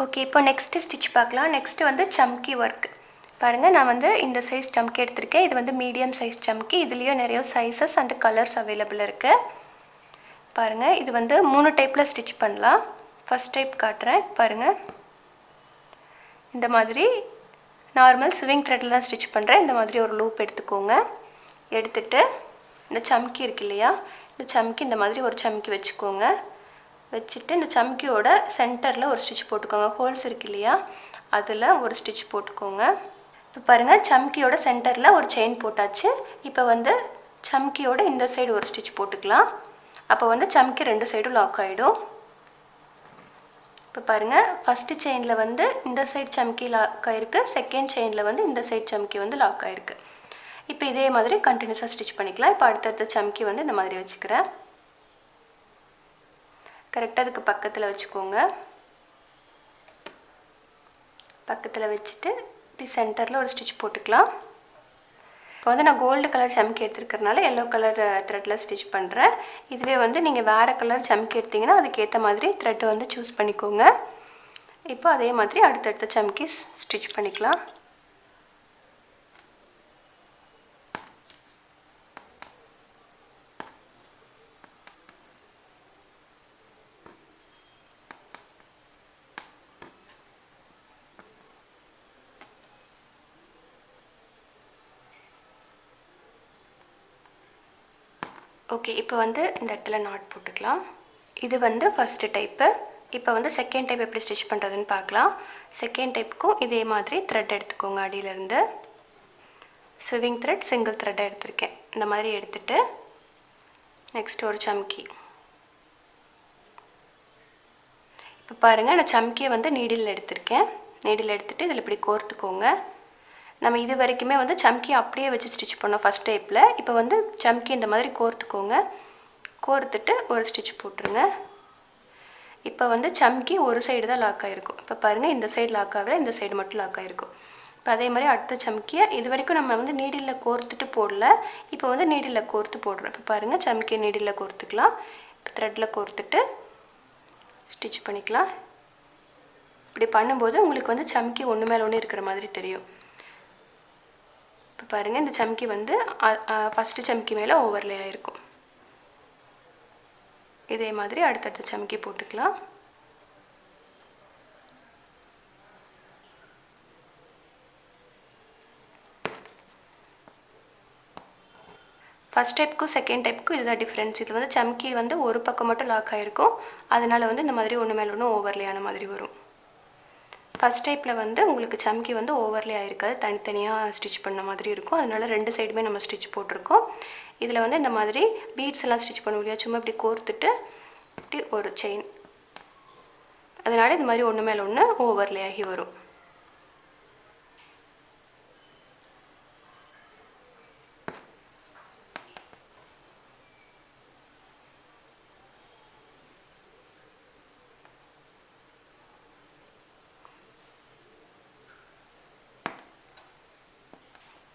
Okay, இப்போ next stitch பார்க்கலாம். Next வந்து சம்கி ஒர்க். பாருங்க, நான் வந்து இந்த சைஸ் சம்கி எடுத்திருக்கேன். இது வந்து மீடியம் சைஸ் சம்கி. இதுலயே நிறைய சைஸஸ் அண்ட் கலர்ஸ் அவைலபிள் இருக்கு. பாருங்க, இது வந்து 3 டைப்ல ஸ்டிட்ச் பண்ணலாம். ஃபர்ஸ்ட் டைப் காட்டுறேன் பாருங்க. இந்த மாதிரி நார்மல் ஸ்விங் த்ரெட்ல தான் ஸ்டிட்ச் பண்றேன். இந்த மாதிரி ஒரு லூப் எடுத்துக்கோங்க. எடுத்துட்டு இந்த சம்கி இருக்கு இல்லையா, இந்த சம்கி இந்த மாதிரி ஒரு சம்கி வச்சுக்கோங்க. வச்சுட்டு இந்த சம்கியோட சென்டரில் ஒரு ஸ்டிச் போட்டுக்கோங்க. ஹோல்ஸ் இருக்கு இல்லையா, அதில் ஒரு ஸ்டிச் போட்டுக்கோங்க. இப்போ பாருங்கள், சம்கியோட சென்டரில் ஒரு செயின் போட்டாச்சு. இப்போ வந்து சம்கியோட இந்த சைடு ஒரு ஸ்டிச் போட்டுக்கலாம். அப்போ வந்து சம்கி 2 சைடும் லாக் ஆகிடும். இப்போ பாருங்கள், ஃபஸ்ட்டு செயினில் வந்து இந்த சைடு சம்கி லாக் ஆகிருக்கு. செகண்ட் செயினில் வந்து இந்த சைடு சம்கி வந்து லாக் ஆகிருக்கு. இப்போ இதே மாதிரி கண்டினியூஸாக ஸ்டிச் பண்ணிக்கலாம். இப்போ அடுத்தடுத்த சம்கி வந்து இந்த மாதிரி வச்சுக்கிறேன். கரெக்டாக அதுக்கு பக்கத்தில் வச்சுக்கோங்க. பக்கத்தில் வச்சுட்டு இப்படி சென்டரில் ஒரு ஸ்டிச் போட்டுக்கலாம். இப்போ வந்து நான் கோல்டு கலர் சம்கி எடுத்துருக்கறனால எல்லோ கலர் த்ரெட்டில் ஸ்டிச் பண்ணுறேன். இதுவே வந்து நீங்கள் வேறு கலர் சம்கி எடுத்திங்கன்னா அதுக்கேற்ற மாதிரி த்ரெட் வந்து சூஸ் பண்ணிக்கோங்க. இப்போ அதே மாதிரி அடுத்தடுத்த சம்கி ஸ்டிச் பண்ணிக்கலாம். ஓகே, இப்போ வந்து இந்த இடத்துல நாட் போட்டுக்கலாம். இது வந்து ஃபஸ்ட்டு டைப்பு. இப்போ வந்து செகண்ட் டைப் எப்படி ஸ்டிச் பண்ணுறதுன்னு பார்க்கலாம். செகண்ட் டைப்புக்கும் இதே மாதிரி த்ரெட் எடுத்துக்கோங்க. அடியிலேருந்து ஸ்விவிங் த்ரெட் சிங்கிள் த்ரெட்டை எடுத்திருக்கேன். இந்த மாதிரி எடுத்துகிட்டு நெக்ஸ்ட் ஒரு சம்கி. இப்போ பாருங்கள், நான் சம்கியை வந்து நீடில் எடுத்திருக்கேன். நீடில் எடுத்துகிட்டு இதில் இப்படி கோர்த்துக்கோங்க. நம்ம இது வரைக்குமே வந்து சம்கி அப்படியே வச்சு ஸ்டிச் பண்ணோம் ஃபஸ்ட் டைப்பில். இப்போ வந்து சம்கி இந்த மாதிரி கோர்த்துக்கோங்க. கோர்த்துட்டு ஒரு ஸ்டிச் போட்டுருங்க. இப்போ வந்து சம்கி ஒரு சைடு தான் லாக் ஆகிருக்கும். இப்போ பாருங்கள், இந்த சைடு லாக் ஆகலை, இந்த சைடு மட்டும் லாக் ஆகிருக்கும். இப்போ அதே மாதிரி அடுத்த சம்கியை இது வரைக்கும் நம்ம வந்து நீடில் கோர்த்துட்டு போடல. இப்போ வந்து நீடில் கோர்த்து போடுறோம். இப்போ பாருங்கள், சம்கியை நீடில் கோர்த்துக்கலாம். இப்போ த்ரெட்டில் கோர்த்துட்டு ஸ்டிச் பண்ணிக்கலாம். இப்படி பண்ணும்போது உங்களுக்கு வந்து சம்கி ஒன்று மேலே ஒன்று இருக்கிற மாதிரி தெரியும். இப்போ பாருங்கள், இந்த சம்கி வந்து ஃபஸ்ட்டு சம்கி மேலே ஓவர்லே ஆகிருக்கும். இதே மாதிரி அடுத்தடுத்த சம்கி போட்டுக்கலாம். ஃபஸ்ட் டைப்புக்கும் செகண்ட் டைப்புக்கும் இதுதான் டிஃப்ரென்ஸ். இது வந்து சம்கி வந்து ஒரு பக்கம் மட்டும் லாக் ஆகிருக்கும். அதனால் வந்து இந்த மாதிரி ஒன்று மேலே ஒன்று ஓவர்லே ஆன மாதிரி வரும். ஃபஸ்ட் டைப்பில் வந்து உங்களுக்கு சம்கி வந்து ஓவர்லே ஆகிருக்காது, தனித்தனியாக ஸ்டிச் பண்ண மாதிரி இருக்கும். அதனால 2 சைடுமே நம்ம ஸ்டிச் போட்டிருக்கோம். இதில் வந்து இந்த மாதிரி பீட்ஸ் எல்லாம் ஸ்டிச் பண்ண முடியாது. சும்மா இப்படி கோர்த்துட்டு இப்படி ஒரு செயின், அதனால இந்த மாதிரி ஒன்று மேலே ஒன்று ஓவர்லே ஆகி வரும்.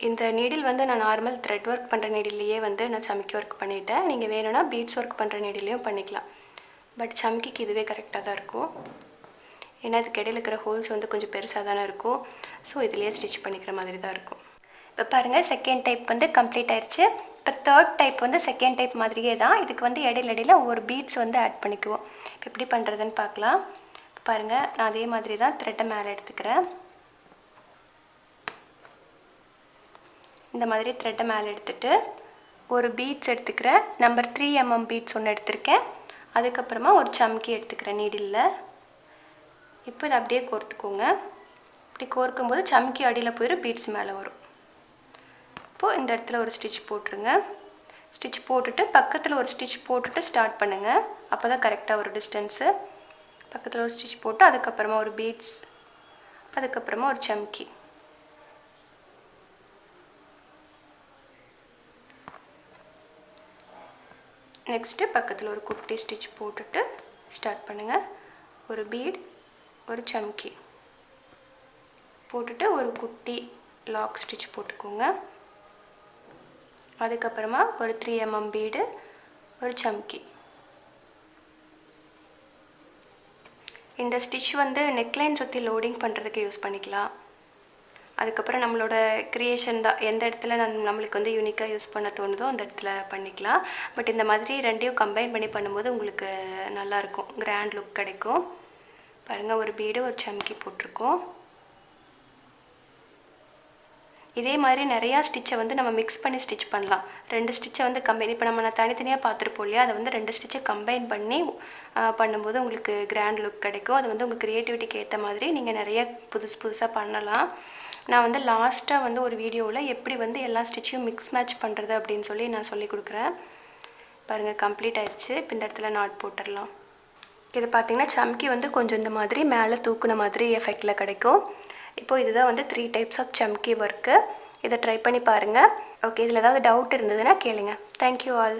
இந்த நீடில் வந்து நான் நார்மல் த்ரெட் ஒர்க் பண்ணுற நீடிலேயே வந்து நான் சம்கி ஒர்க் பண்ணிட்டேன். நீங்கள் வேணும்னா பீட்ஸ் ஒர்க் பண்ணுற நீடிலையும் பண்ணிக்கலாம். பட் சம்கிக்கு இதுவே கரெக்டாக தான் இருக்கும். ஏன்னா இதுக்கு இடையில இருக்கிற ஹோல்ஸ் வந்து கொஞ்சம் பெருசாக தானே இருக்கும். ஸோ இதுலேயே ஸ்டிச் பண்ணிக்கிற மாதிரி தான் இருக்கும். இப்போ பாருங்கள், செகண்ட் டைப் வந்து கம்ப்ளீட் ஆயிடுச்சு. இப்போ தேர்ட் டைப் வந்து செகண்ட் டைப் மாதிரியே தான். இதுக்கு வந்து இடையில ஒரு பீட்ஸ் வந்து ஆட் பண்ணிக்குவோம். இப்போ எப்படி பண்ணுறதுன்னு பார்க்கலாம். இப்போ பாருங்கள், நான் அதே மாதிரி தான் த்ரெட்டை மேலே எடுத்துக்கிறேன். இந்த மாதிரி த்ரெட்டை மேலே எடுத்துகிட்டு ஒரு பீட்ஸ் எடுத்துக்கிறேன். நம்பர் 3 mm பீட்ஸ் ஒன்று எடுத்திருக்கேன். அதுக்கப்புறமா ஒரு சம்கி எடுத்துக்கிறேன் நீடில். இப்போ இதை அப்படியே கோர்த்துக்கோங்க. இப்படி கோர்க்கும்போது சம்கி அடியில் போயிடும், பீட்ஸ் மேலே வரும். இப்போது இந்த இடத்துல ஒரு ஸ்டிச் போட்டுருங்க. ஸ்டிச் போட்டுட்டு பக்கத்தில் ஒரு ஸ்டிச் போட்டுட்டு ஸ்டார்ட் பண்ணுங்கள். அப்போ தான் கரெக்டாக ஒரு டிஸ்டன்ஸு. பக்கத்தில் ஒரு ஸ்டிச் போட்டு அதுக்கப்புறமா ஒரு பீட்ஸ், அதுக்கப்புறமா ஒரு சம்கி. நெக்ஸ்ட்டு பக்கத்தில் ஒரு குட்டி ஸ்டிச் போட்டுட்டு ஸ்டார்ட் பண்ணுங்கள். ஒரு பீட், ஒரு சம்கி போட்டுட்டு ஒரு குட்டி லாக் ஸ்டிச் போட்டுக்கோங்க. அதுக்கப்புறமா ஒரு 3 mm பீடு, ஒரு சம்கி. இந்த ஸ்டிச் வந்து நெக்லைன் சுற்றி லோடிங் பண்ணுறதுக்கு யூஸ் பண்ணிக்கலாம். அதுக்கப்புறம் நம்மளோட க்ரியேஷன் தான், எந்த இடத்துல நம்மளுக்கு வந்து யூனிக்காக யூஸ் பண்ண தோணுதோ அந்த இடத்துல பண்ணிக்கலாம். பட் இந்த மாதிரி ரெண்டையும் கம்பைன் பண்ணி பண்ணும்போது உங்களுக்கு நல்லாயிருக்கும், கிராண்ட் லுக் கிடைக்கும். பாருங்கள், ஒரு பீடு ஒரு சம்கி போட்டிருக்கோம். இதே மாதிரி நிறையா ஸ்டிச்சை வந்து நம்ம மிக்ஸ் பண்ணி ஸ்டிச் பண்ணலாம். 2 ஸ்டிச்சை வந்து கம்பைன், இப்போ நம்ம தனித்தனியாக பார்த்துருப்போம் இல்லையா, அதை வந்து 2 ஸ்டிச்சை கம்பைன் பண்ணி பண்ணும்போது உங்களுக்கு கிராண்ட் லுக் கிடைக்கும். அது வந்து உங்கள் க்ரியேட்டிவிட்டிக்கு ஏற்ற மாதிரி நீங்கள் நிறைய புதுசாக பண்ணலாம். நான் வந்து லாஸ்ட்டாக வந்து ஒரு வீடியோவில் எப்படி வந்து எல்லா ஸ்டிச்சையும் மிக்ஸ் மேட்ச் பண்ணுறது அப்படின்னு சொல்லி நான் சொல்லி கொடுக்குறேன். பாருங்கள், கம்ப்ளீட் ஆயிடுச்சு. இப்போ இந்த இடத்துல நாட் போட்டுடலாம். இது பார்த்திங்கன்னா சம்கி வந்து கொஞ்சம் இந்த மாதிரி மேலே தூக்குன மாதிரி எஃபெக்டில் கிடைக்கும். இப்போது இதுதான் வந்து 3 டைப்ஸ் ஆஃப் சம்கி ஒர்க்கு. இதை ட்ரை பண்ணி பாருங்கள். ஓகே, இதில் ஏதாவது டவுட் இருந்ததுன்னா கேளுங்க. Thank you all.